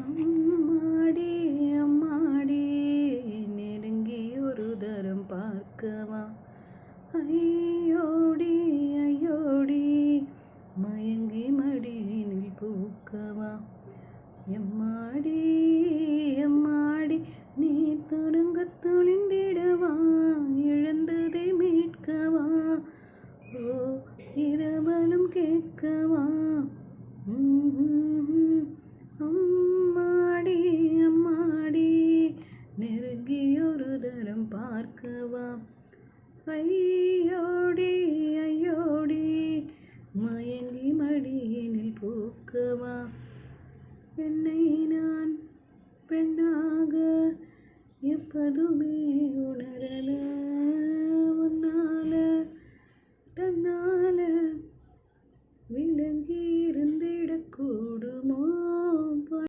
அம்மாடி அம்மாடி நெருங்கி ஒரு தரம் பார்க்கவா? ஐயோடி ஐயோடி மயங்கி மடியினில் பூக்கவா? எம்மாடி எம்மாடி நீ தொடங்க தொழிந்திடவா? இழந்ததை மீட்கவா? ஓ இரவலும் கேட்கவா? அம்மாடி அம்மாடி நெருங்கி ஒரு தரம் பார்க்கவா? ஐயோடி ஐயோடி மயங்கி மடியினில் பூக்கவா? என்னை நான் பெண்ணாக எப்பதுமே உணரல, உன்னால தன்னால விலகி இருந்திடக்கூடுமோ?